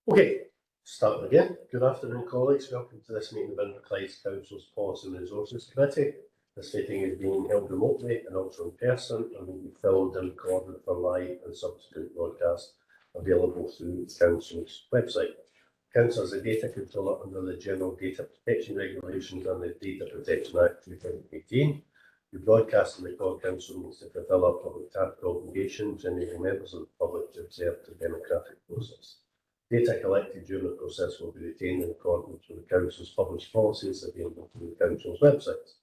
Okay, starting again. Good afternoon, colleagues. Welcome to this meeting of Inverclyde Council's Policy and Resources Committee. This meeting is being held remotely and also in person and will be filmed and recorded for live and subsequent broadcast available through the Council's website. Council is a data controller under the General Data Protection Regulations and the Data Protection Act 2018. We broadcast and record Council meetings to fulfil our public obligations and enable members of the public to observe the democratic process. Data collected during the process will be retained in accordance with the Council's published policies available through the Council's website.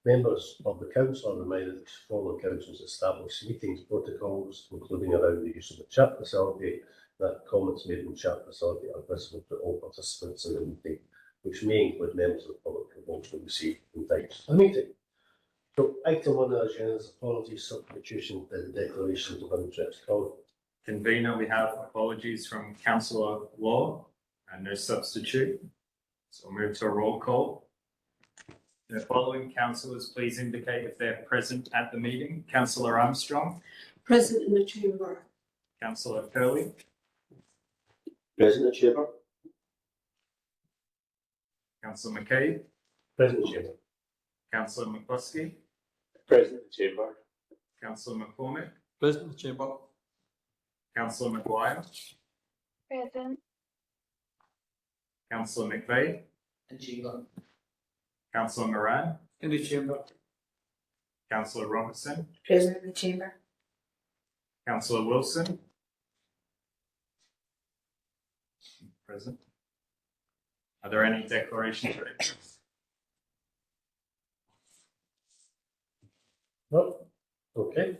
Members of the Council are reminded to follow the Council's established meetings protocols, including around the use of the chat facility, that comments made in the chat facility are visible to all participants in the meeting, which may include members of the public who also receive invites to the meeting. So, item 1 on the agenda is apologies, substitution, and declarations of interest. Convener, we have apologies from Councillor Law and no substitute. So we'll move to a roll call. The following councillors, please indicate if they're present at the meeting. Councillor Armstrong. Present in the chamber. Councillor Curley. Present in the chamber. Councillor McKay. Present in the chamber. Councillor McCluskey. Present in the chamber. Councillor McCormick. Present in the chamber. Councillor Maguire. Present. Councillor McVeigh. In chamber. Councillor Moran. In the chamber. Councillor Robertson. Present in the chamber. Councillor Wilson. Present. Are there any declarations of interest? No. Okay.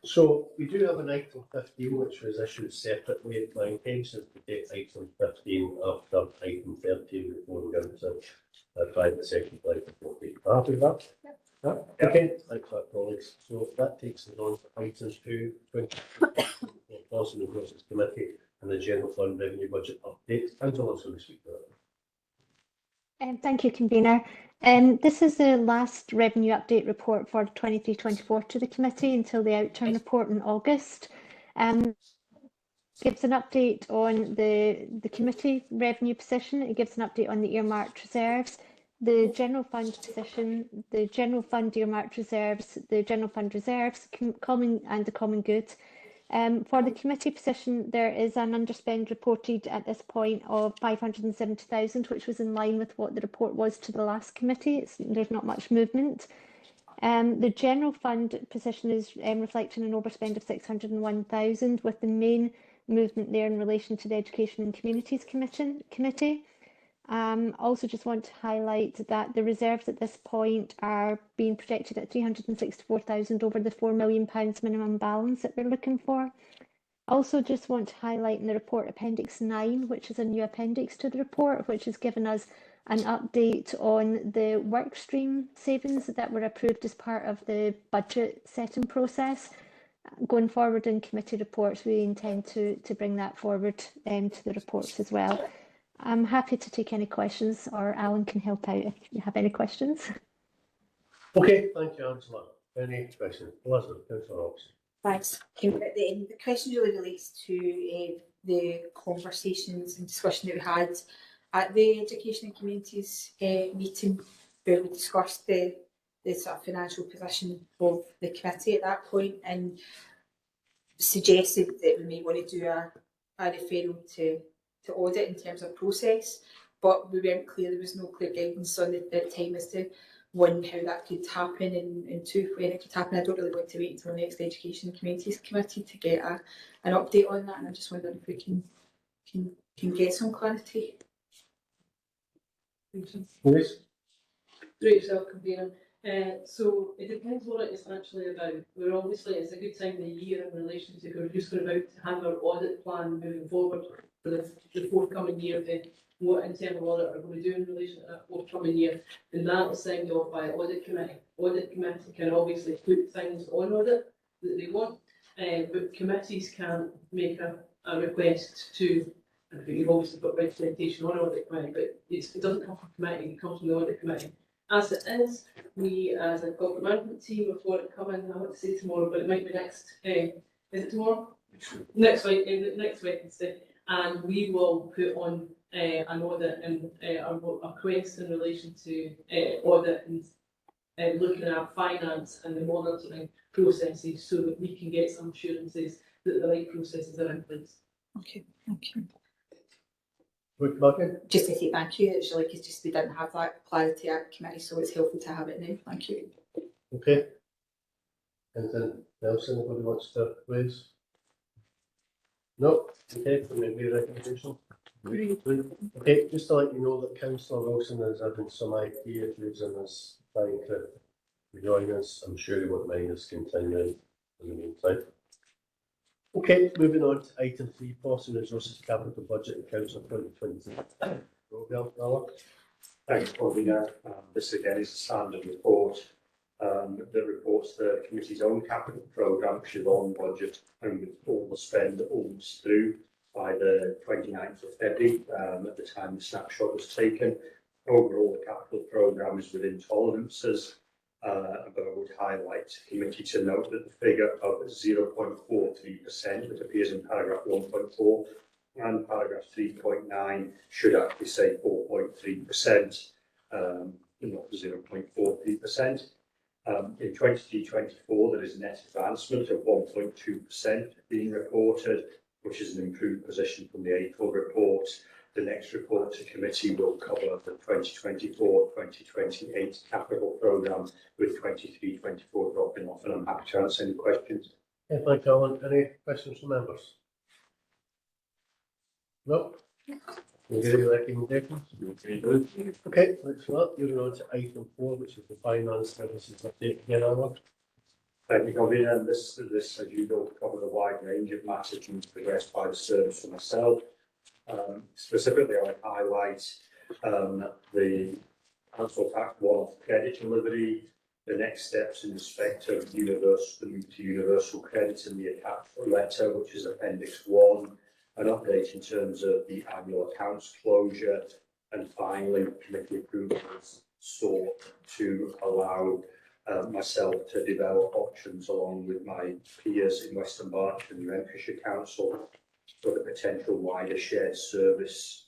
So we do have an item 15 which was issued separately. My intention is to take item 15 after item 13 before we go into private sector life before we happy with that. Yeah. Okay, thanks for that, colleagues. So that takes us on to items 2, 20, Policy and Resources Committee and the General Fund Revenue Budget Update. Angela's going to speak to that. Thank you, Convener. This is the last revenue update report for 23-24 to the committee until the outturn report in August. Gives an update on the committee revenue position. It gives an update on the earmarked reserves, the general fund position, the general fund earmarked reserves, the general fund reserves, common and the common good. For the committee position, there is an underspend reported at this point of 570,000, which was in line with what the report was to the last committee. There's not much movement. The general fund position is reflecting an overspend of 601,000, with the main movement there in relation to the Education and Communities Committee. Also just want to highlight that the reserves at this point are being projected at 364,000 over the £4 million minimum balance that we're looking for. Also just want to highlight in the report Appendix 9, which is a new appendix to the report, which has given us an update on the work stream savings that were approved as part of the budget setting process. Going forward in committee reports, we intend to bring that forward to the reports as well. I'm happy to take any questions, or Alan can help out if you have any questions. Okay, thank you, Angela. Any questions? Elizabeth, Councillor Robson. Thanks. The question really relates to the conversations and discussion that we had at the Education and Communities meeting, where we discussed the sort of financial position of the committee at that point, and suggested that we may want to do a referral to audit in terms of process, but we weren't clear. There was no clear guidance on the time as to one, how that could happen, and two, when it could happen. I don't really want to wait until the next Education and Communities Committee to get an update on that, and I just wonder if we can get some clarity. Please. Through yourself, Convener. So it depends what it is actually about. We're obviously, it's a good time of the year in relation to we're just about to have our audit plan moving forward for the forthcoming year, what internal audit are we doing in relation to that forthcoming year, and that is signed off by audit committee. Audit committee can obviously put things on audit that they want, but committees can't make a request to. I think you've obviously got representation on audit committee, but it doesn't come from committee, it comes from the audit committee. As it is, we as a corporate management team, before it come in, I want to say tomorrow, but it might be next, is it tomorrow? Next week, next Wednesday, and we will put on an audit and a request in relation to audit and looking at finance and the monitoring processes so that we can get some assurances that the right processes are in place. Okay, thank you. Rick Buchan? Just to say thank you, it's like it's just we didn't have that clarity at committee, so it's helpful to have it now. Thank you. Okay. Anything else anybody wants to raise? No? Okay, maybe a recommendation? Okay, just to let you know that Councillor Wilson is having some IT issues and is trying to join us. I'm sure he won't mind us continuing in the meantime. Okay, moving on to item 3, Policy and Resources Capital Budget and Council 2020. Thanks, Convener. This again is a standard report that reports the committee's own capital programme, which is on budget and with all the spend almost through by the 29th of February, at the time the snapshot was taken. Overall, the capital programme is within tolerances, but I would highlight the committee to note that the figure of 0.43% that appears in paragraph 1.4 and paragraph 3.9 should actually say 4.3%, not 0.43%. In 23-24, there is a net advancement of 1.2% being reported, which is an improved position from the April report. The next report to committee will cover the 2024-2028 capital programme with 23-24 dropping off, and I'm happy to answer any questions. Yeah, thank you, Alan. Any questions from members? No? We'll get your recommendations. Okay, thanks for that. Moving on to item 4, which is the finance services update again, Alan. Thank you, Convener. This, as you know, covers a wide range of matters and progressed by the service for myself. Specifically, I would highlight the council tax one-off credit delivery, the next steps in respect of the move to universal credit in the attached letter, which is Appendix 1, an update in terms of the annual accounts closure, and finally, committee approvals sought to allow myself to develop options along with my peers in Western Berkshire and Renfrewshire Council for the potential wider shared service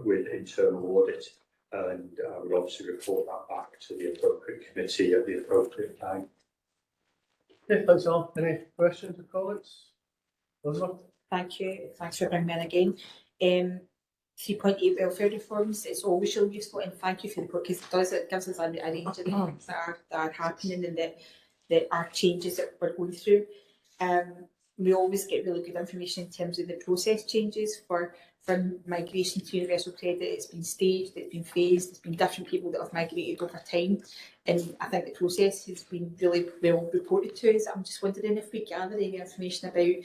with internal audit, and I would obviously report that back to the appropriate committee at the appropriate time. Okay, thanks, Alan. Any questions or comments? Elizabeth? Thank you. Thanks for bringing me in again. 3.8 welfare reforms, it's always really useful, and thank you for the report because it gives us a range of things that are happening and that are changes that we're going through. We always get really good information in terms of the process changes from migration to universal credit. It's been staged, it's been phased, it's been different people that have migrated over time, and I think the process has been really well reported to us. I'm just wondering if we gather any information about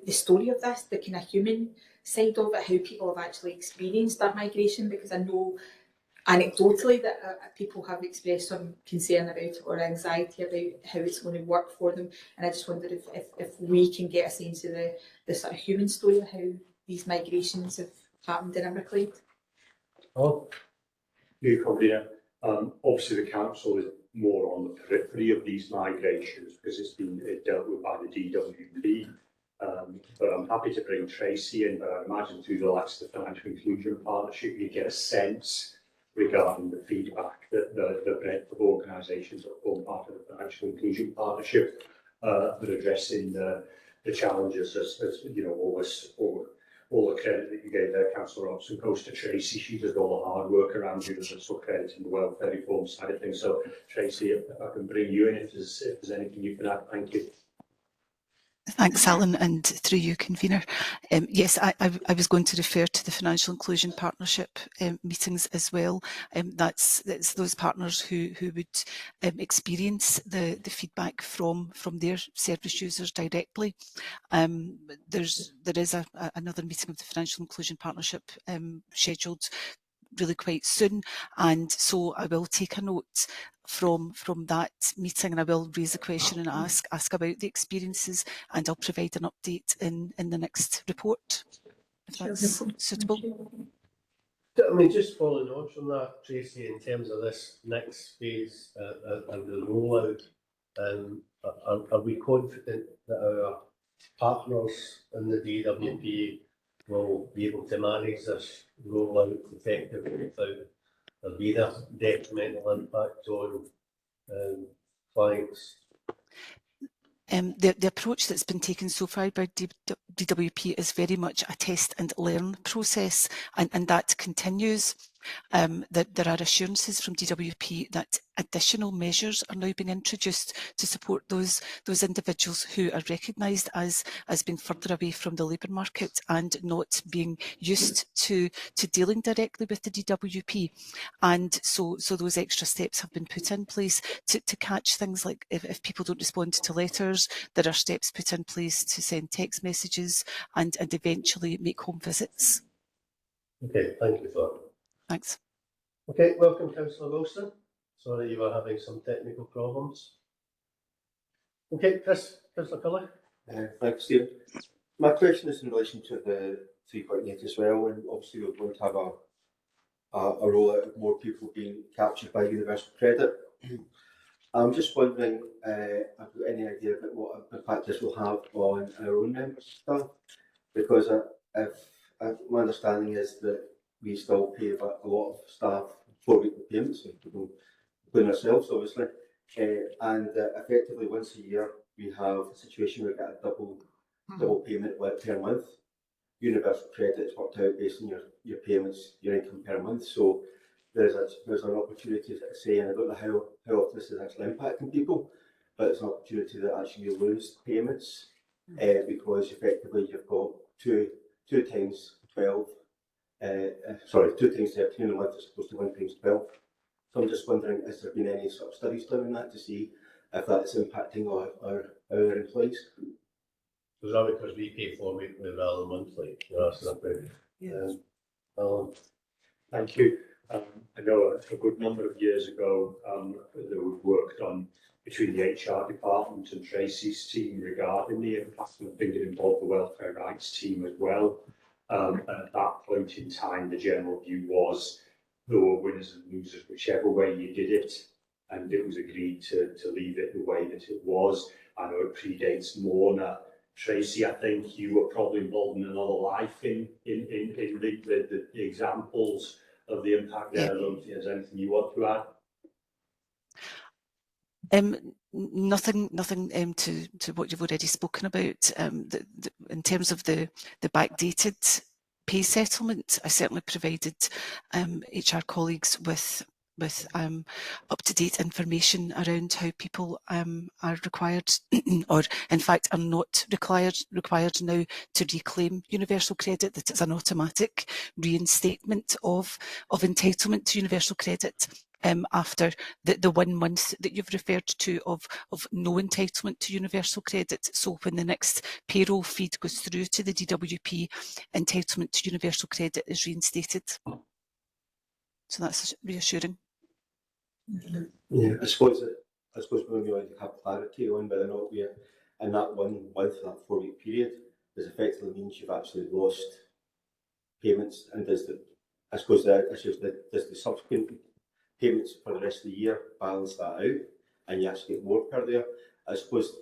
the story of this, the kind of human side of it, how people have actually experienced that migration, because I know anecdotally that people have expressed some concern about it or anxiety about how it's going to work for them, and I just wonder if we can get a sense of the sort of human story of how these migrations have happened in Inverclyde. Oh, New Convener. Obviously the council is more on the periphery of these migrations because it's been dealt with by the DWP. But I'm happy to bring Tracy in, but I imagine through the likes of the Financial Inclusion Partnership, you get a sense regarding the feedback that the breadth of organisations that form part of the Financial Inclusion Partnership that are addressing the challenges as you know, all the credit that you gave there, Councillor Robson, goes to Tracy. She does all the hard work around universal credit and the welfare reform side of things. So Tracy, if I can bring you in, if there's anything you can add, thank you. Thanks, Alan, and through you, Convener. Yes, I was going to refer to the Financial Inclusion Partnership meetings as well. That's those partners who would experience the feedback from their service users directly. There is another meeting of the Financial Inclusion Partnership scheduled really quite soon, and so I will take a note from that meeting, and I will raise a question and ask about the experiences, and I'll provide an update in the next report if that's suitable. I mean, just following on from that, Tracy, in terms of this next phase and the rollout, are we confident that our partners in the DWP will be able to manage this rollout effectively without there being a detrimental impact on clients? The approach that's been taken so far by DWP is very much a test and learn process, and that continues. There are assurances from DWP that additional measures are now being introduced to support those individuals who are recognised as being further away from the labour market and not being used to dealing directly with the DWP. And so those extra steps have been put in place to catch things like if people don't respond to letters, there are steps put in place to send text messages and eventually make home visits. Okay, thank you for that. Thanks. Okay, welcome, Councillor Wilson. Sorry you were having some technical problems. Okay, Councillor Cully. Thanks, Stephen. My question is in relation to the 3.8 as well, and obviously we're going to have a rollout of more people being captured by universal credit. I'm just wondering if I've got any idea about what impact this will have on our own members of staff, because my understanding is that we still pay a lot of staff 4-weekly payments, including ourselves, obviously, and effectively once a year we have a situation where we get a double payment per month. Universal credit is worked out based on your payments, your income per month. So there's an opportunity to say, and I don't know how often this is actually impacting people, but it's an opportunity that actually you lose payments because effectively you've got two times 12. 2 times 13 a month as opposed to 1 times 12. So I'm just wondering, has there been any sort of studies done on that to see if that's impacting our employees? Was that because we pay 4-weekly rather than monthly? You're asking that question. Yes. Thank you. I know a good number of years ago that we worked on between the HR department and Tracy's team regarding the impact, and I think it involved the welfare rights team as well. And at that point in time, the general view was there were winners and losers, whichever way you did it, and it was agreed to leave it the way that it was. I know it predates Mona. Tracy, I think you were probably involved in another life in the examples of the impact there. I don't think there's anything you want to add. Nothing to what you've already spoken about. In terms of the backdated pay settlement, I certainly provided HR colleagues with up-to-date information around how people are required, or in fact are not required now to reclaim universal credit, that it's an automatic reinstatement of entitlement to universal credit after the 1 month that you've referred to of no entitlement to universal credit. So when the next payroll feed goes through to the DWP, entitlement to universal credit is reinstated. So that's reassuring. Yeah, I suppose we want to have clarity on whether or not we're in that 1 month, that 4-week period, does effectively means you've actually lost payments, and does the subsequent payments for the rest of the year balance that out, and you actually get more per there. I suppose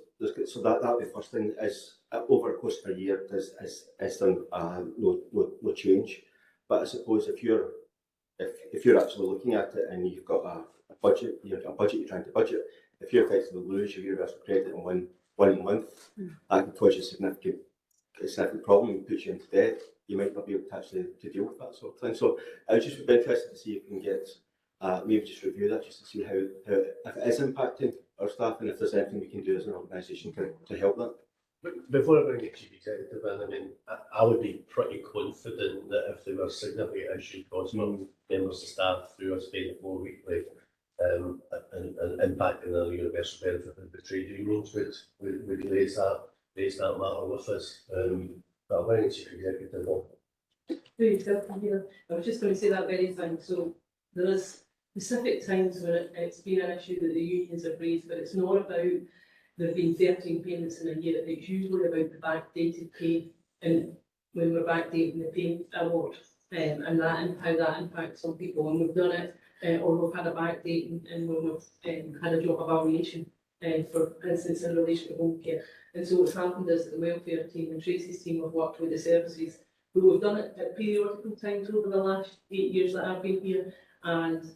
so that the first thing is over the course of a year is there no change. But I suppose if you're actually looking at it and you've got a budget, you're trying to budget, if you effectively lose your universal credit in one month, that can cause you a significant problem and put you into debt. You might not be able to actually deal with that sort of thing. So I would just be interested to see if we can get maybe just review that, just to see how if it is impacting our staff and if there's anything we can do as an organisation to help that. But before I bring the Chief Executive in, I mean, I would be pretty confident that if there were significant issues causing members of staff through us paying 4-weekly and impacting the universal benefit of the trade unions, would raise that matter with us. But I'll bring the Chief Executive on. I was just going to say that very thing. So there is specific times when it's been an issue that the unions have raised, but it's not about there have been 13 payments in a year. It's usually about the backdated pay, and when we're backdating the pay award. and how that impacts on people when we've done it, or we've had a backdate and when we've had a job evaluation, for instance, in relation to home care. And so what's happened is that the welfare team and Tracy's team have worked with the services who have done it at periodical times over the last 8 years that I've been here, and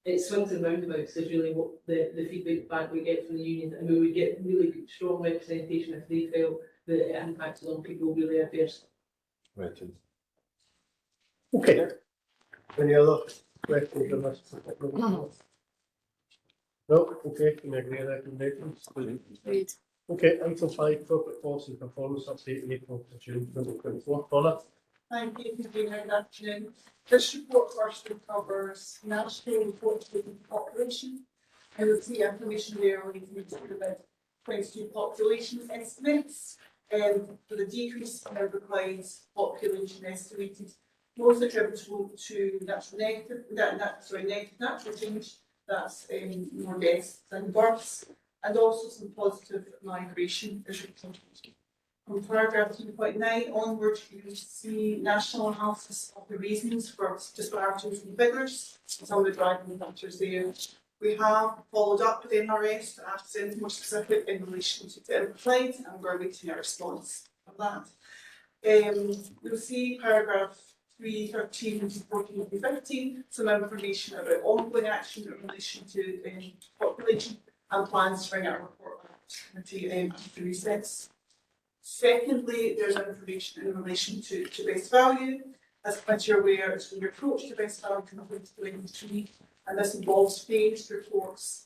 it swings and roundabouts is really what the feedback we get from the union, and we would get really good, strong representation if they felt that it impacted on people really adverse. Right. Okay. Any other questions on this? No, okay, can I agree on recommendations? Okay, item 5, corporate policy performance update, April to June 2024. Donna? Thank you for being here, good afternoon. This report firstly covers national report to the population. And you'll see information there relating to the 22 population estimates for the decrease in Everglades population estimated, most attributable to negative natural change, that's more deaths than births, and also some positive migration is reported. From paragraph 2.9 onwards, you see national analysis of the reasons for disparities in figures, some of the driving factors there. We have followed up with NRS to ask them more specific in relation to Everglades, and we're waiting a response on that. You'll see paragraph 3.13 to 14 and 15, some information about ongoing action in relation to population and plans to bring out a report after the recess. Secondly, there's information in relation to best value. As you're aware, it's been approach to best value completed in 2023, and this involves phased reports.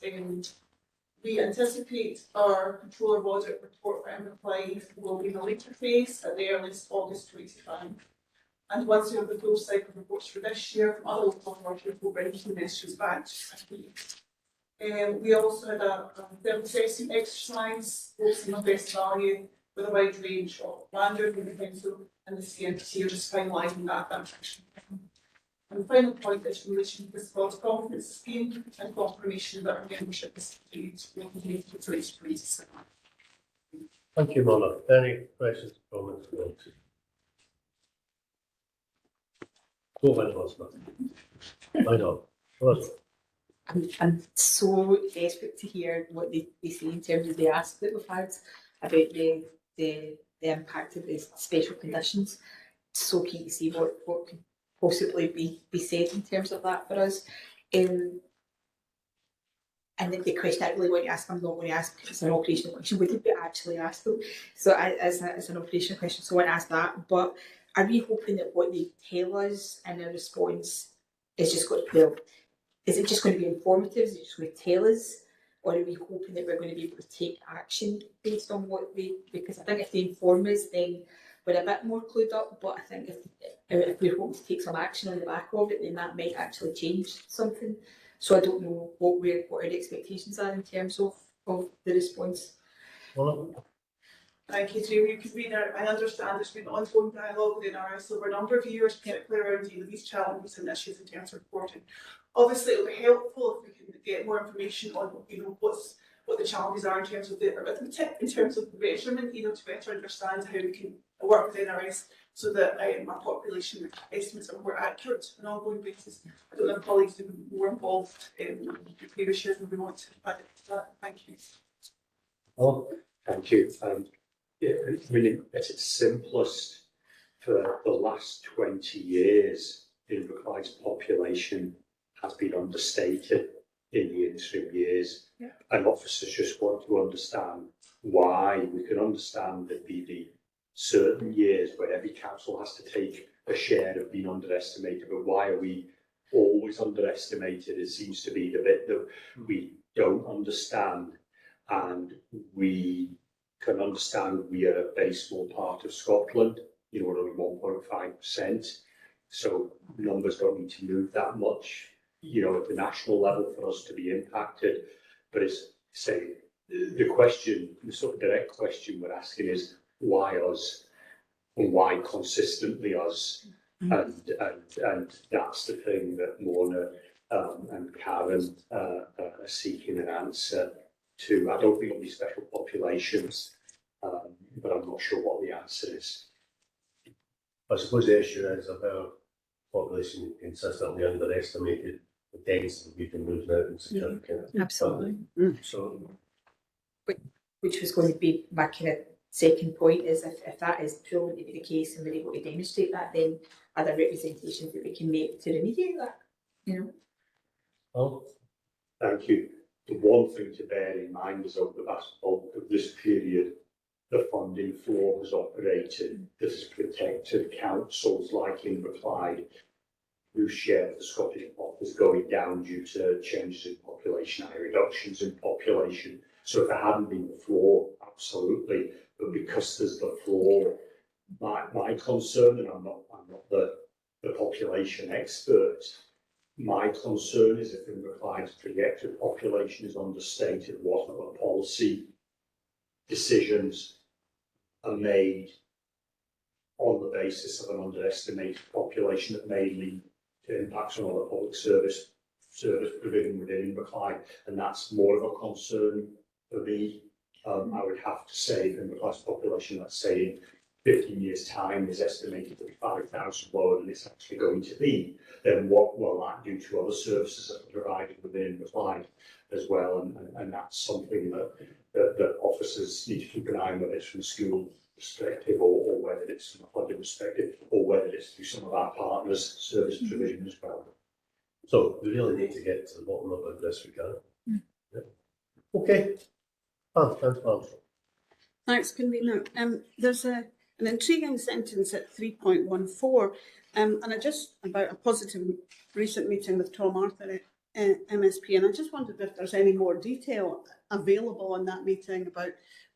We anticipate our controller audit report for Everglades will be in a later phase at the earliest August 25. And once we have the full cycle of reports for this year from other local authorities, we'll bring some messages back to we also had a self-assessment exercise, focusing on best value, with a wide range of landowner in the council, and the CNT are just finalising that action. And the final point is in relation to the Scottish Confidence Scheme and confirmation that our membership is continued to continue to place. Thank you, Mona. Any questions or comments? Go ahead, Elizabeth. I know. Elizabeth. I'm so desperate to hear what they say in terms of the ask that we've had about the impact of the special conditions. So keen to see what could possibly be said in terms of that for us. And the question I really want to ask, I'm not going to ask because it's an operational question. What did we actually ask them? So as an operational question, so I want to ask that. But are we hoping that what they tell us in a response is just going to, is it just going to be informative? Is it just going to tell us? Or are we hoping that we're going to be able to take action based on what because I think if they inform us, then we're a bit more clued up. But I think if we're hoping to take some action on the back of it, then that might actually change something. So I don't know what our expectations are in terms of the response. Thank you, Jamie. I understand there's been ongoing dialogue with NRS over a number of years, particularly around these challenges and issues in terms of reporting. Obviously, it would be helpful if we can get more information on, what the challenges are in terms of the arithmetic, in terms of the measurement, to better understand how we can work with NRS so that our population estimates are more accurate on an ongoing basis. I don't know if colleagues have been more involved in the previous years and we want to add to that. Thank you. Oh, thank you. Yeah, I mean, at its simplest, for the last 20 years, Inverclyde's population has been understated in the interim years. Yeah. And officers just want to understand why. We can understand there'd be the certain years where every council has to take a share of being underestimated, but why are we always underestimated? It seems to be the bit that we don't understand, and we can understand we are a very small part of Scotland, only 1.5%. So numbers don't need to move that much, at the national level for us to be impacted. But it's the question, the sort of direct question we're asking is why us, and why consistently us? And that's the thing that Mona and Karen are seeking an answer to. I don't think it'll be special populations, but I'm not sure what the answer is. I suppose the issue is about population consistently underestimated, the density we've been losing out in significant. Absolutely. So, Which was going to be my kind of second point, is if that is proven to be the case and we're able to demonstrate that, then are there representations that we can make to remediate that? You know? well, Thank you. The one thing to bear in mind is over the vast bulk of this period, the funding floor has operated that has protected councils like Inverclyde, whose share of the Scottish pot is going down due to changes in population and reductions in population. So if there hadn't been the floor, absolutely, but because there's the floor, my concern, and I'm not the population expert, my concern is if Inverclyde's projected population is understated, what other policy decisions are made on the basis of an underestimated population that may lead to impacts on other public service provision within Inverclyde, and that's more of a concern for me. I would have to say Inverclyde's population, let's say in 15 years' time, is estimated to be 5,000 lower than it's actually going to be, then what will that do to other services that are provided within Inverclyde as well? And that's something that officers need to keep an eye on, whether it's from a school perspective or whether it's from a funding perspective or whether it's through some of our partners' service provision as well. so we really need to get to the bottom of this, we can. Yeah. Okay. Councillor Armstrong. Thanks, convener. There's an intriguing sentence at 3.14, and I just about a positive recent meeting with Tom Arthur at MSP, and I just wondered if there's any more detail available on that meeting about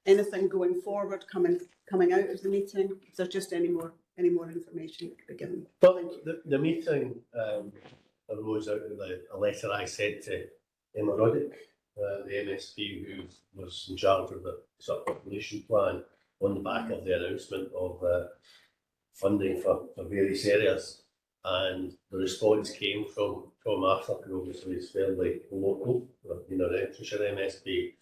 anything going forward coming out of the meeting. If there's just any more information that could be given. Well, the meeting arose out of a letter I sent to Emma Roddick, the MSP who was in charge of the population plan, on the back of the announcement of funding for various areas. And the response came from Tom Arthur, who obviously is fairly local, an Renfrewshire MSP,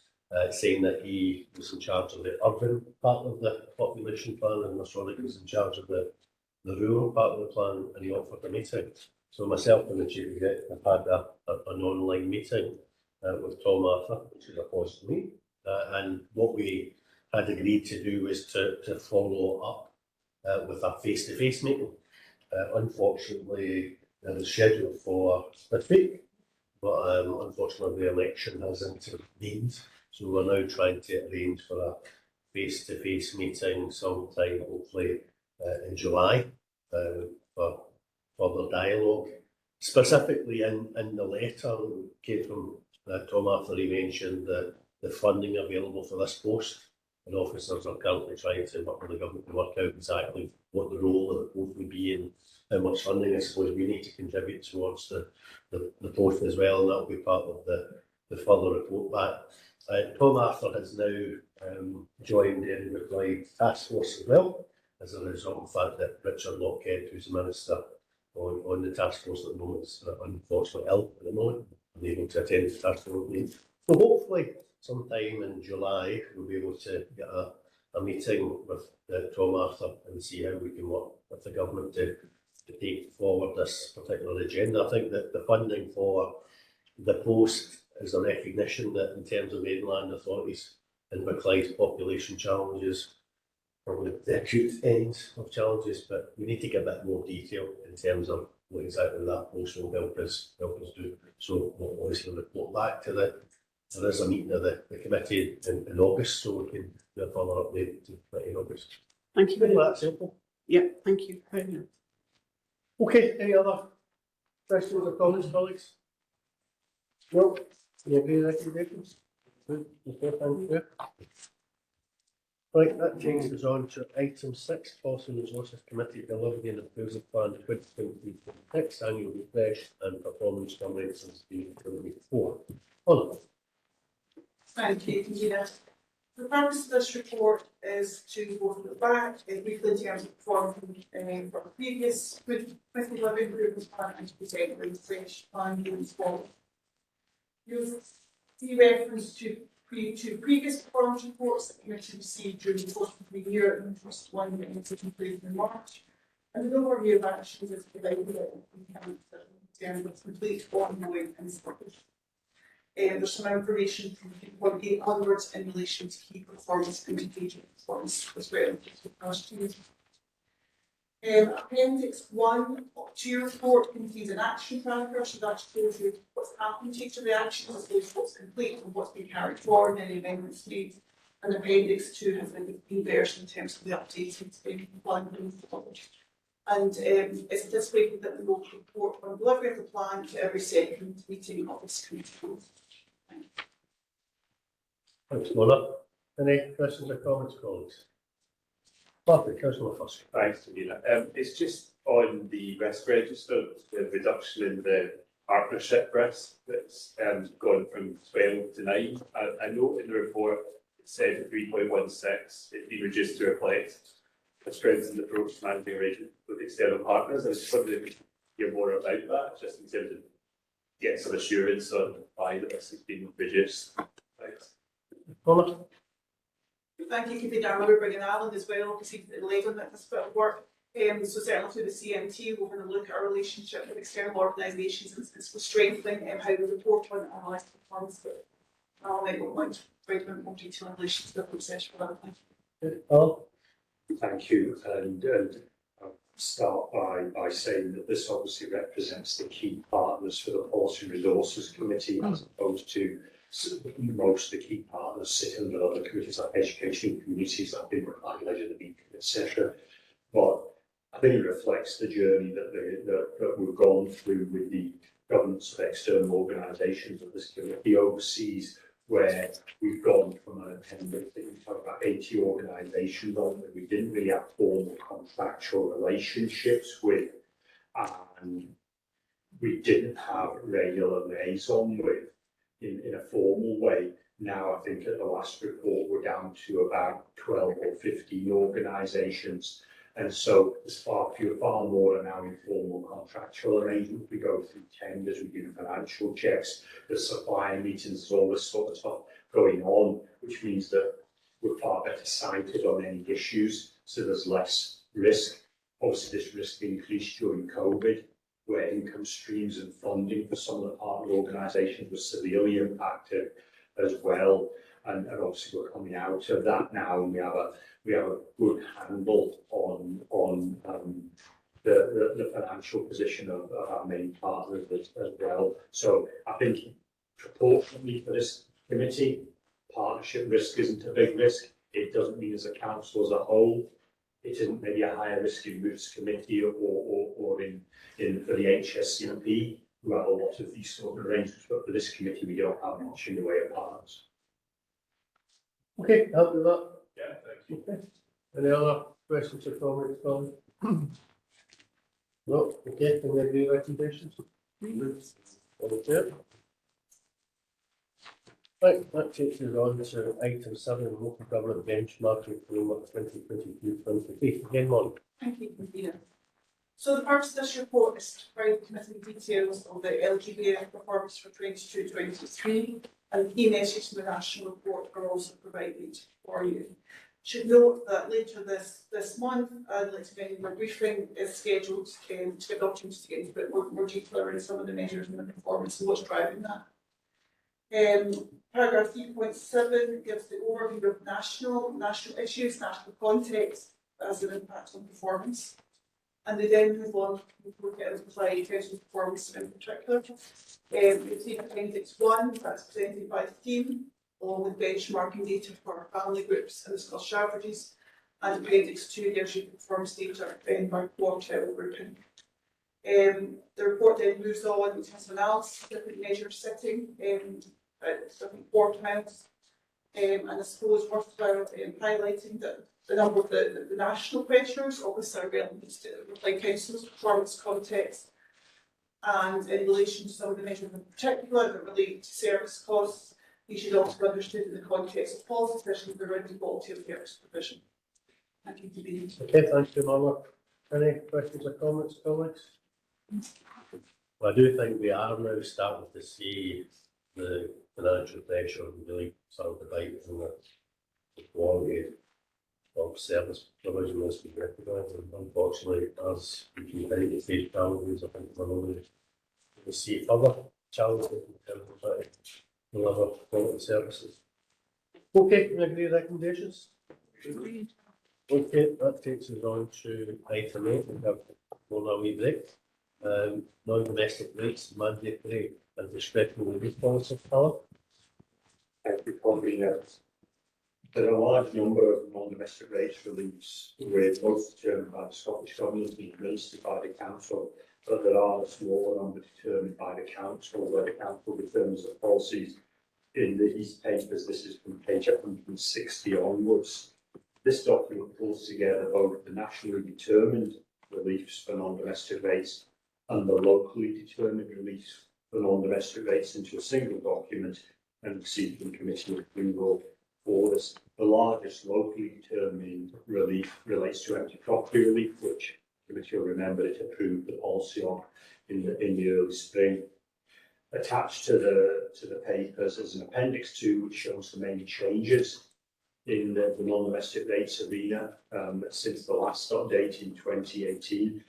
saying that he was in charge of the urban part of the population plan and Ms Roddick was in charge of the rural part of the plan, and he offered a meeting. So myself and the Chief Executive have had an online meeting with Tom Arthur, which is a positive meeting. And what we had agreed to do was to follow up with a face-to-face meeting. Unfortunately, it was scheduled for this week, but unfortunately the election has intervened. So we're now trying to arrange for a face-to-face meeting sometime, hopefully in July, for further dialogue. Specifically in the letter came from Tom Arthur, he mentioned the funding available for this post, and officers are currently trying to work with the government to work out exactly what the role of the post would be and how much funding I suppose we need to contribute towards the post as well, and that will be part of the further report back. Tom Arthur has now joined the Inverclyde Task Force as well, as a result of the fact that Richard Lockhead, who's the Minister on the task force at the moment, is unfortunately ill at the moment, unable to attend the task force meeting. So hopefully sometime in July we'll be able to get a meeting with Tom Arthur and see how we can work with the government to take forward this particular agenda. I think that the funding for the post is a recognition that in terms of mainland authorities, Inverclyde's population challenges, probably the acute end of challenges, but we need to get a bit more detail in terms of what exactly that post will help us do. So we'll obviously report back to there is a meeting of the committee in August, so we can do a further update to in August. Thank you very Hopefully much. that's helpful. Yeah, thank you very much. Okay, any other questions or comments, colleagues? No? You agree with recommendations? Good. Okay, thank you. Right, that takes us on to item 6, Policy and Resources Committee Delivery and Approval Plan 2023-26 Annual Refresh and Performance Summary since 2024. Oliver. Thank you, Convener. The purpose of this report is to go back briefly in terms of performance for the previous 2011 improvement plan and to present a refresh plan going forward. You'll see reference to previous performance reports that the Commission received during the course of the year, and the first one that was completed in March. And an overview of actions is provided in terms of complete, ongoing and established. There's some information from 3.8 onwards in relation to key performance and engagement performance as well. Appendix 1 to your report contains an action tracker, so that shows you what's happened to each of the actions, as well as what's complete and what's been carried forward, any amendments made. And Appendix 2 has been version in terms of the updated plan going forward. And it's anticipated that we will report on delivery of the plan to every second meeting of this committee. Thanks, Mona. Any questions or comments, colleagues? Margaret, Councillor first. Thanks, Davina. It's just on the risk register, the reduction in the partnership risk that's gone from 12 to 9. I note in the report it said 3.16, it's been reduced to reflect a strengthened approach to managing arrangement with external partners. I was just wondering if we could hear more about that, just in terms of get some assurance on why this has been reduced. Thanks. Mona? Thank you, Convener. I remember bringing Alan as well, because he's led on this bit of work. So certainly through the CMT, we're going to look at our relationship with external organisations and for strengthening how we report on and analyse performance. But Alan might want to provide a bit more detail in relation to the process for that. Thank you. Alan? Thank you, and I'll start by saying that this obviously represents the key partners for the Policy and Resources Committee, as opposed to most of the key partners sit under other committees like education communities that have been highlighted in the meeting, etc. But I think it reflects the journey that we've gone through with the governance of external organisations that this committee oversees, where we've gone from an appendix that we talk about 80 organisations on that we didn't really have formal contractual relationships with, and we didn't have regular liaison with in a formal way. Now, I think at the last report, we're down to about 12 or 15 organisations. And so there's far more are now in formal contractual arrangements. We go through tenders, we do financial checks, there's supplier meetings, there's all this sort of stuff going on, which means that we're far better sighted on any issues. So there's less risk. Obviously, this risk increased during COVID, where income streams and funding for some of the partner organisations was severely impacted as well. And obviously we're coming out of that now, and we have a good handle on the financial position of our main partners as well. So I think proportionately for this committee, partnership risk isn't a big risk. It doesn't mean as a council as a whole, it isn't maybe a higher risk in Moots committee or in for the HSCP, who have a lot of these sort of arrangements, but for this committee we don't have much in the way of partners. Okay, help with that. Yeah, thank you. Okay. Any other questions or comments, Colin? No? Okay, can we agree recommendations? Okay. Right, that takes us on to item 7, local government benchmarking framework 2022-23. Again, Mon. Thank you, Convener. So the purpose of this report is to provide the committee details of the LGBA performance for 22-23, and the key messages from the national report are also provided for you. Should note that later this month, I'd like to mention my briefing is scheduled to get the opportunity to get into a bit more detail around some of the measures and the performance and what's driving that. Paragraph 3.7 gives the overview of national issues, national context that has an impact on performance. And they then move on to look at apply council performance in particular. You'll see Appendix 1, that's presented by the team, along with benchmarking data for family groups and the Scottish strategies. And Appendix 2 gives you performance data by quartile grouping. The report then moves on to some analysis of different measures setting, different quartiles. And I suppose worthwhile highlighting that the number of the national pressures obviously are relevant to the council's performance context, and in relation to some of the measures in particular that relate to service costs, these should also be understood in the context of policy decisions around the quality of service provision. Thank you, Convener. Okay, thank you, Mama. Any questions or comments, colleagues? Well, I do think we are now starting to see the financial pressure really sort of bite in the quality of service provision has been recognised, and unfortunately, as we continue to face challenges, I think we're only to see further challenges in terms of trying to deliver quality services. Okay, can I agree with recommendations? Okay, that takes us on to item 8. We have one a wee break. Non-domestic rates, mandatory and discretionary relief policy. Colour. Thank you, Convener. There are a large number of non-domestic rates reliefs with most determined by the Scottish Government being administered by the Council, but there are a smaller number determined by the Council, where the Council determines the policies in these papers. This is from page 160 onwards. This document pulls together both the nationally determined reliefs for non-domestic rates and the locally determined reliefs for non-domestic rates into a single document and seeking Commissioner approval for this. The largest locally determined relief relates to empty property relief, which the Committee will remember it approved the policy on in the early spring. Attached to the papers is an appendix 2 which shows the main changes in the non-domestic rates arena since the last update in 2018.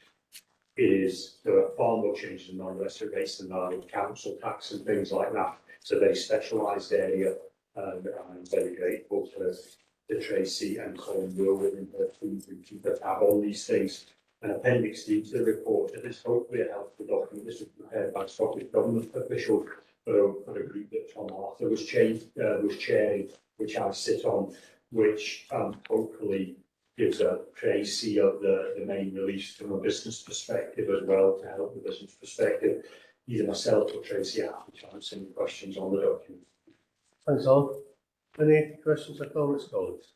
There are far more changes in non-domestic rates than there are in council tax and things like that. It's a very specialised area, and I'm very grateful to Tracy and Colin Will and her team who keep a tab on these things. An appendix D to the report that is hopefully a helpful document. This was prepared by Scottish Government officials for a group that Tom Arthur was chairing, which I sit on, which hopefully gives a Tracy of the main release from a business perspective as well, to help the business perspective. Either myself or Tracy are happy to answer any questions on the document. Thanks, Alan. Any questions or comments, colleagues?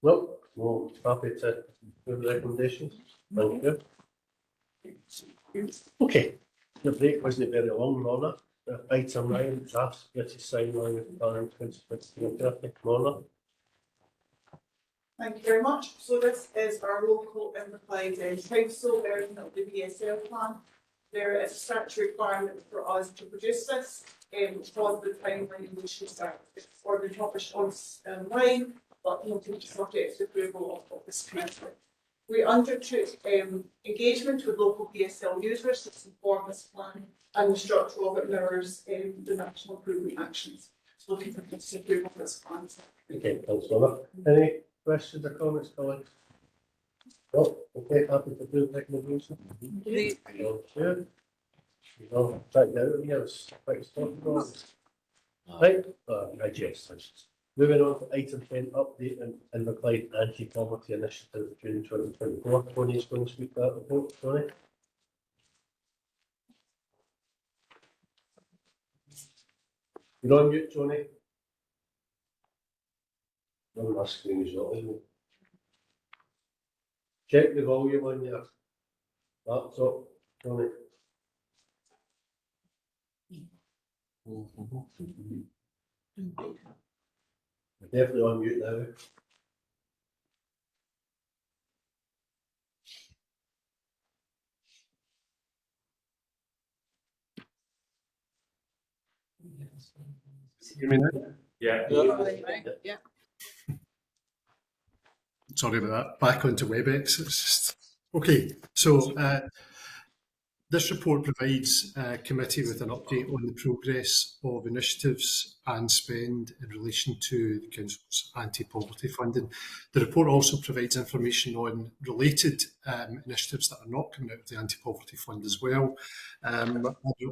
No, well, happy to move the recommendations. Thank you. Okay, the break wasn't very long, Mona. Item 9, draft British Sign Language Plan 2023. Mona. Thank you very much. So this is our local and applied council version of the BSL plan. There is a statutory requirement for us to produce this, which was the timeline in which we started. It's already published online, but not subject to approval of this committee. We undertook engagement with local BSL users to inform this plan and the structure of it mirrors the national improvement actions. So looking for approval of this plan. Okay, thanks, Mona. Any questions or comments, colleagues? No, okay, happy to do the recommendation. Sure. You know, track down here, it's quite possible. Right, yes. Moving on to item 10, update and Inverclyde anti-poverty initiative June 2024. Tony is going to speak that report. Tony. You're on mute, Tony. No, my screen is not, isn't it? Check the volume on your laptop, Tony. You're definitely on mute now. You mean Yeah. Yeah. Sorry about that. Back onto WebEx. It's just okay. So this report provides a committee with an update on the progress of initiatives and spend in relation to the Council's anti-poverty funding. The report also provides information on related initiatives that are not coming out of the anti-poverty fund as well.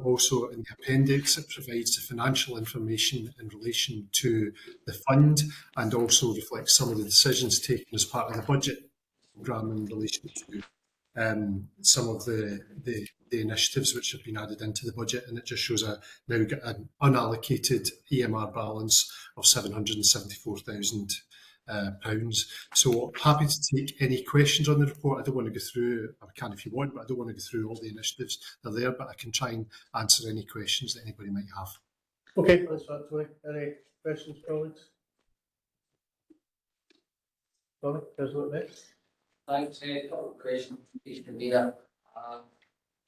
Also in the appendix, it provides the financial information in relation to the fund and also reflects some of the decisions taken as part of the budget programme in relation to some of the initiatives which have been added into the budget, and it just shows now got an unallocated EMR balance of £774,000. So happy to take any questions on the report. I don't want to go through, I can if you want, but I don't want to go through all the initiatives that are there, but I can try and answer any questions that anybody might have. Okay, thanks for that, Tony. Any questions, colleagues? Tony, President next. Thanks. A couple of questions, Convener.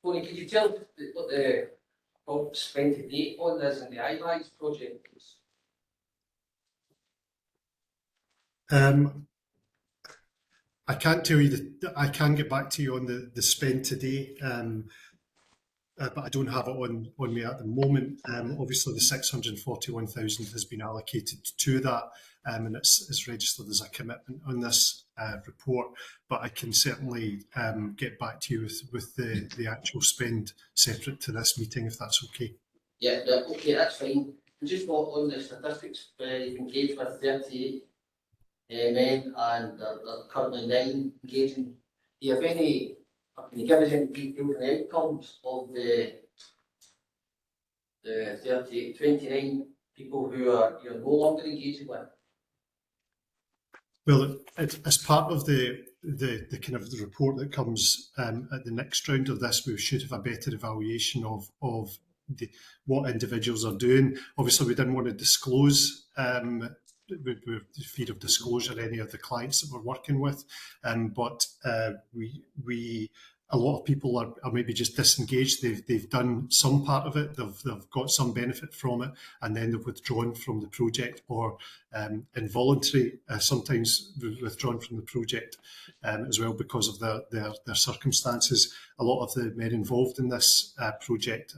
Tony, can you tell what the spent to date on this and the iLives project is? I can't tell you that I can get back to you on the spend today, but I don't have it on me at the moment. Obviously, the 641,000 has been allocated to that, and it's registered as a commitment on this report. But I can certainly get back to you with the actual spend separate to this meeting, if that's okay. Yeah, okay, that's fine. And just on the statistics, you've engaged with 38 men and there are currently 9 engaging. Do you have any, can you give us any details on the outcomes of the 29 people who you're no longer engaging with? Well, as part of the kind of the report that comes at the next round of this, we should have a better evaluation of what individuals are doing. Obviously, we didn't want to disclose with fear of disclosure any of the clients that we're working with, but we a lot of people are maybe just disengaged. They've done some part of it, they've got some benefit from it, and then they've withdrawn from the project, or involuntary, sometimes withdrawn from the project as well because of their circumstances. A lot of the men involved in this project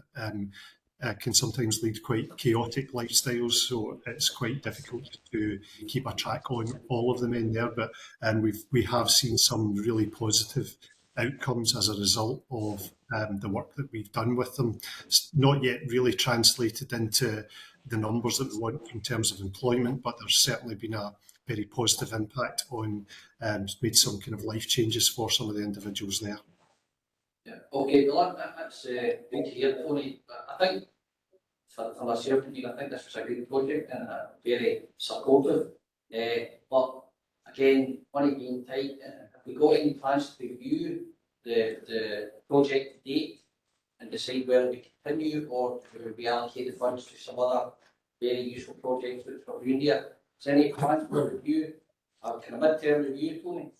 can sometimes lead quite chaotic lifestyles, so it's quite difficult to keep a track on all of the men there. But we have seen some really positive outcomes as a result of the work that we've done with them. It's not yet really translated into the numbers that we want in terms of employment, but there's certainly been a very positive impact on made some kind of life changes for some of the individuals there. Yeah. Okay, well that's good to hear, Tony. I think for myself, I think this was a great project and very supportive. But again, money being tight, have we got any plans to review the project date and decide whether we continue or will we allocate the funds to some other very useful projects which are in here? Is there any plans for review? Kind of mid-term review, Tony?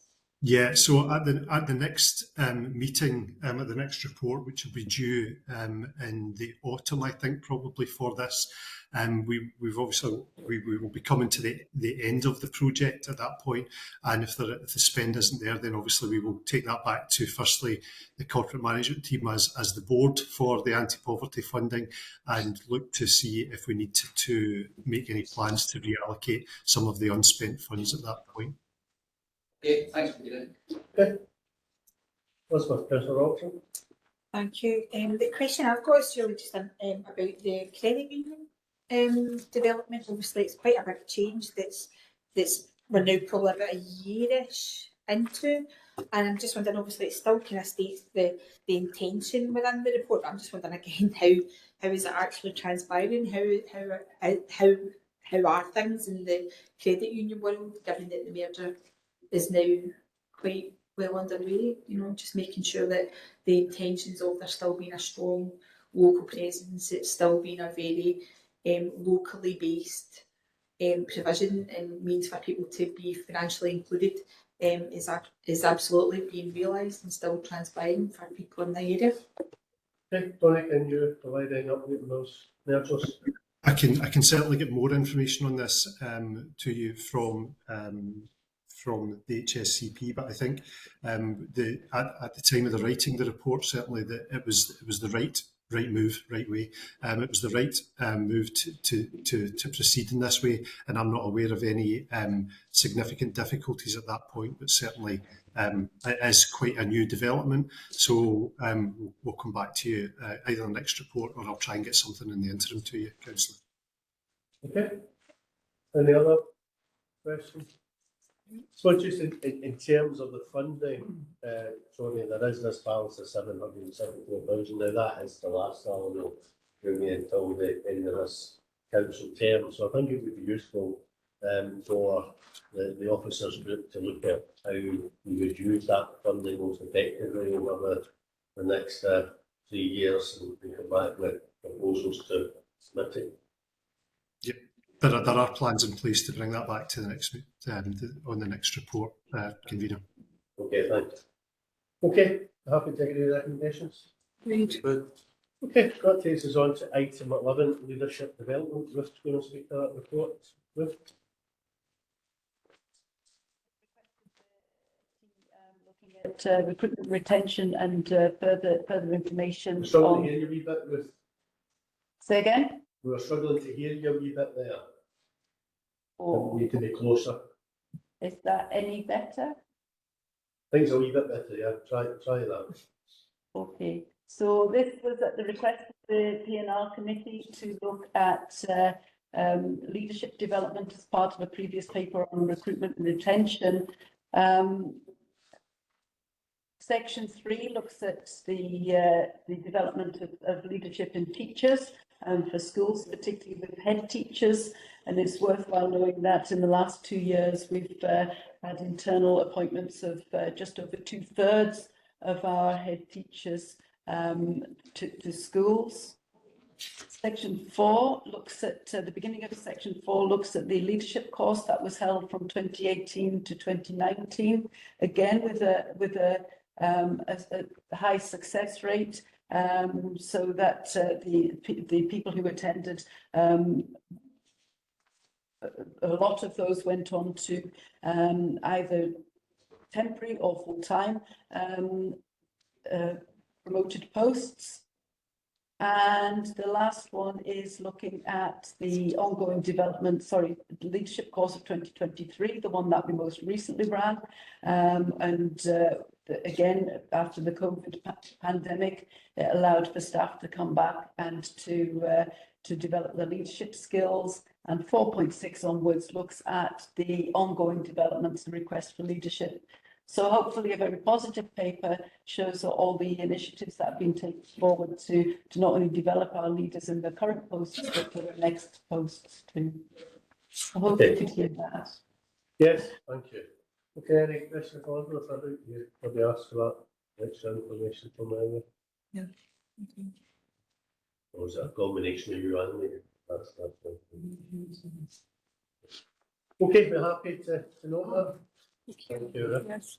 Yeah, so at the next meeting, at the next report, which will be due in the autumn, I think, probably for this, we will be coming to the end of the project at that point, and if the spend isn't there, then obviously we will take that back to firstly the corporate management team as the board for the anti-poverty funding, and look to see if we need to make any plans to reallocate some of the unspent funds at that point. Okay, thanks for doing it. Okay. Elizabeth, Councillor Robertson. Thank you. The question I've got is really just about the credit union development. Obviously, it's quite a big change that's we're now probably about a year-ish into, and I'm just wondering. Obviously, it still kind of states the intention within the report. But I'm just wondering again how is it actually transpiring? How are things in the credit union world, given that the merger is now quite well underway, just making sure that the intentions of there still being a strong local presence, it's still being a very locally based provision and means for people to be financially included is absolutely being realised and still transpiring for people in the area. Okay, Tony, can you provide any update on those mergers? I can certainly get more information on this to you from the HSCP, but I think at the time of the writing the report, certainly that it was the right move, right way. It was the right move to proceed in this way, and I'm not aware of any significant difficulties at that point. But certainly it is quite a new development, so we'll come back to you either in the next report or I'll try and get something in the interim to you, Councillor. Okay. Any other questions? So just in terms of the funding, Tony, there is this balance of 774,000. Now that is the last salary until the end of this council term. So I think it would be useful for the officers group to look at how we would use that funding most effectively over the next 3 years, and come back with proposals to committee. Yep. There are plans in place to bring that back to the next on the next report, convener. Okay, thanks. Okay, happy to take any recommendations. Okay, that takes us on to item 11, leadership development. Ruth's going to speak to that report. Ruth. get recruitment, retention, and further information Struggling on. to hear you a wee bit, Ruth. Say again. We were struggling to hear you a wee bit there. Or You need to be closer. is that any better? Things a wee bit better, yeah. Try that. Okay. So this was at the request of the P&R committee to look at leadership development as part of a previous paper on recruitment and retention. Section 3 looks at the development of leadership in teachers and for schools, particularly with head teachers. And it's worthwhile knowing that in the last 2 years, we've had internal appointments of just over 2/3 of our head teachers to schools. Section 4 looks at the beginning of Section 4 looks at the leadership course that was held from 2018 to 2019, again with a high success rate, so that the people who attended, a lot of those went on to either temporary or full-time promoted posts. And the last one is looking at the ongoing development, leadership course of 2023, the one that we most recently ran. Again, after the COVID pandemic, it allowed for staff to come back and to develop their leadership skills. And 4.6 onwards looks at the ongoing developments and requests for leadership. So hopefully a very positive paper shows all the initiatives that have been taken forward to not only develop our leaders in the current posts, but for the next posts too. I hope you could hear that. Yes, thank you. Okay, any questions for Elizabeth? I think you probably asked for that extra information from Emily. Yeah. Or was it a combination of you and me? That's okay, we're happy to know that. Thank you, Rick. Yes.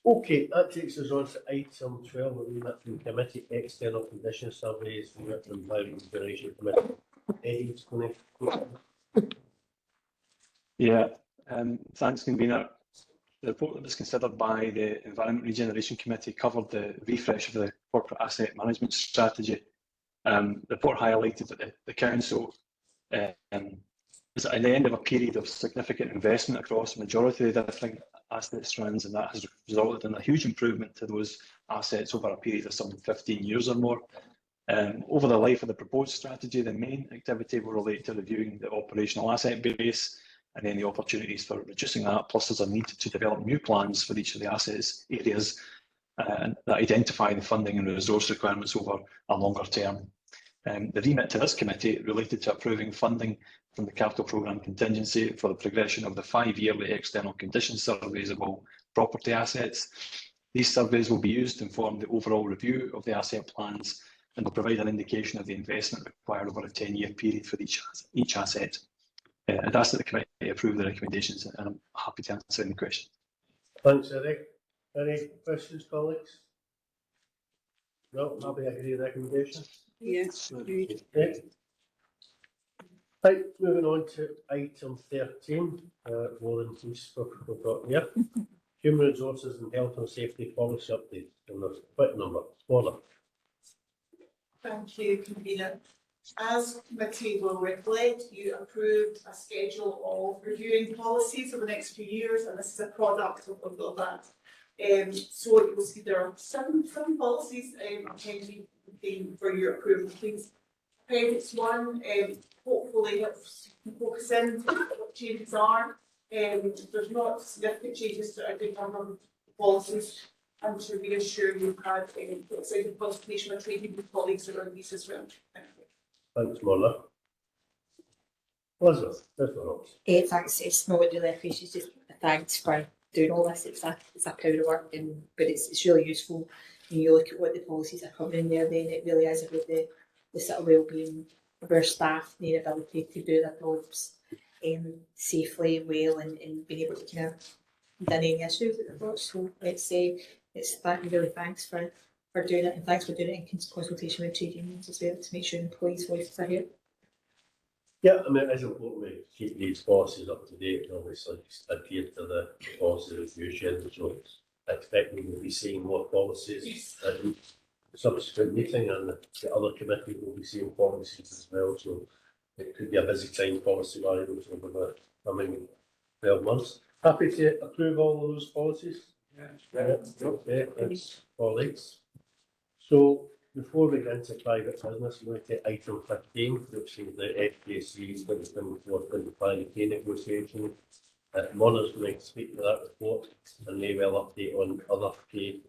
Okay, that takes us on to item 12, a remit from committee, external condition surveys, remit from Environment Consideration Committee. Eddie's going to. Yeah, thanks, convener. The report that was considered by the Environment Regeneration Committee covered the refresh of the corporate asset management strategy. The report highlighted that the council is at the end of a period of significant investment across the majority of the different asset strands, and that has resulted in a huge improvement to those assets over a period of some 15 years or more. Over the life of the proposed strategy, the main activity will relate to reviewing the operational asset base and any opportunities for reducing that, plus there's a need to develop new plans for each of the assets areas that identify the funding and resource requirements over a longer term. The remit to this committee related to approving funding from the capital programme contingency for the progression of the 5-yearly external condition surveys of all property assets. These surveys will be used to inform the overall review of the asset plans and will provide an indication of the investment required over a 10-year period for each asset. I'd ask that the committee approve the recommendations, and I'm happy to answer any questions. Thanks, Eric. Any questions, colleagues? No, happy to agree with the recommendation. Yes, agreed. Okay. Right, moving on to item 13, Warren Police we've got here. Human Resources and Health and Safety Policy Update, and there's quite a number. Smaller. Thank you, convener. As committee will reflect, you approved a schedule of reviewing policies over the next few years, and this is a product of that. So you will see there are seven policies pending for your approval, please. Appendix 1 hopefully helps focus in what changes are. There's not significant changes to a good number of policies, and to reassure you had excited consultation with training with colleagues around these as well. Thank you. Thanks, Marla. Elizabeth, there's one else. Thanks, it's not really a face, it's just a thanks for doing all this. It's a proud of work, but it's really useful when you look at what the policies are covering there. Then it really is about the sort of well-being of our staff, their ability to do their jobs safely, well, and being able to kind of done any issues that they've got. So really thanks for doing it, and thanks for doing it in consultation with trade unions as well, to make sure employees' voices are heard. Yeah, I mean, it is important we keep these policies up to date and obviously adhere to the policy review schedule. So I expect we will be seeing more policies at the subsequent meeting, and the other committee will be seeing policies as well. So it could be a busy time policy-wise over the coming 12 months. Happy to approve all of those policies? Yeah. Okay, that's all right. So before we get into private business, we're going to take item 15, which is the FPC's 2024-25 negotiation. Monica's going to speak to that report, and they will update on other pay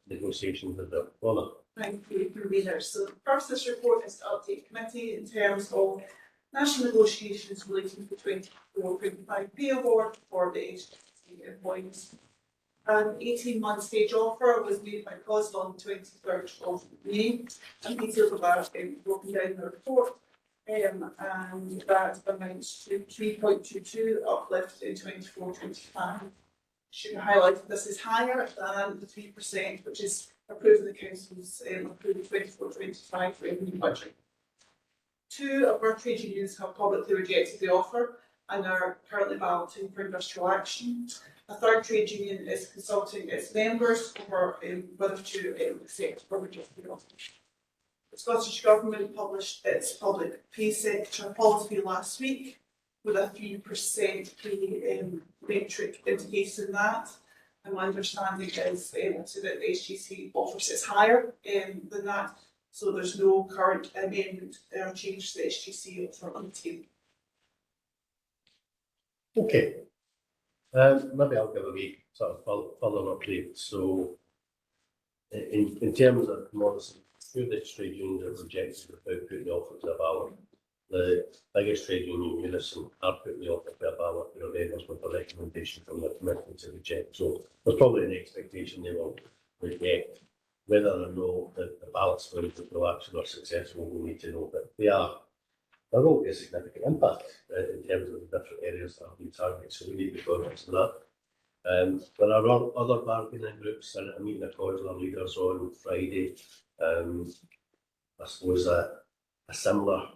negotiations as well. Mona. Thank you, Convener. So first, this report is to update committee in terms of national negotiations relating to the 24-25 pay award for the HSE employees. An 18-month stage offer was made by COSL on 23rd of May, and details of that broken down in the report. And that amounts to 3.22 uplift in 24-25. Should highlight this is higher than the 3%, which is approved in the council's approved 24-25 revenue budget. Two of our trade unions have publicly rejected the offer and are currently balloting for industrial action. A third trade union is consulting its members over whether to accept or reject the offer. The Scottish Government published its public pay sector policy last week with a 3% pay metric indicating that. And my understanding is also that the HGC offers is higher than that, so there's no current amendment or change to the HGC offer on the table. Okay. Maybe I'll give a wee sort of further update. So in terms of commodity, two of the trade unions have rejected without putting the offer to a ballot. The biggest trade union, Unison, are putting the offer to a ballot. Their members with a recommendation from the committee to reject. So there's probably an expectation they will reject. Whether or not the ballots for the action are successful, we need to know. But there will be a significant impact in terms of the different areas that have been targeted. So we need to go into that. There are other bargaining groups, and a meeting of COSL leaders on Friday. I suppose a similar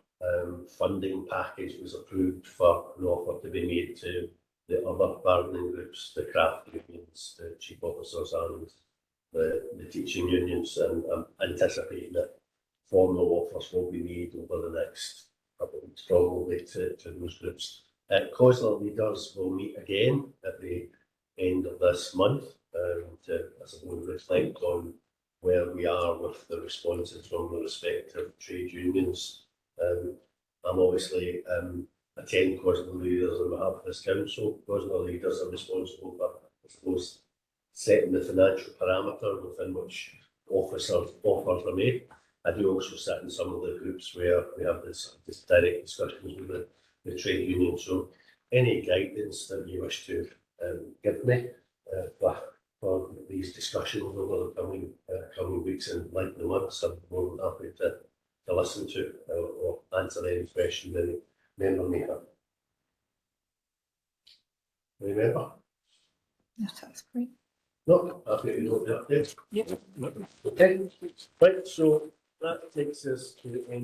funding package was approved for an offer to be made to the other bargaining groups, the craft unions, the chief officers and the teaching unions, and I'm anticipating that formal offers will be made over the next couple of weeks probably to those groups. COSL leaders will meet again at the end of this month to, I suppose, reflect on where we are with the responses from the respective trade unions. I'm obviously attending COSL leaders on behalf of this council. COSL leaders are responsible for, I suppose, setting the financial parameter within which offers are made. I do also sit in some of the groups where we have this direct discussions with the trade union. So any guidance that you wish to give me for these discussions over the coming weeks and like the months, I'm more than happy to listen to or answer any question any member may have. Remember? Yes, that's great. No, happy to know the update. Yep. Okay, right, so that takes us to the end.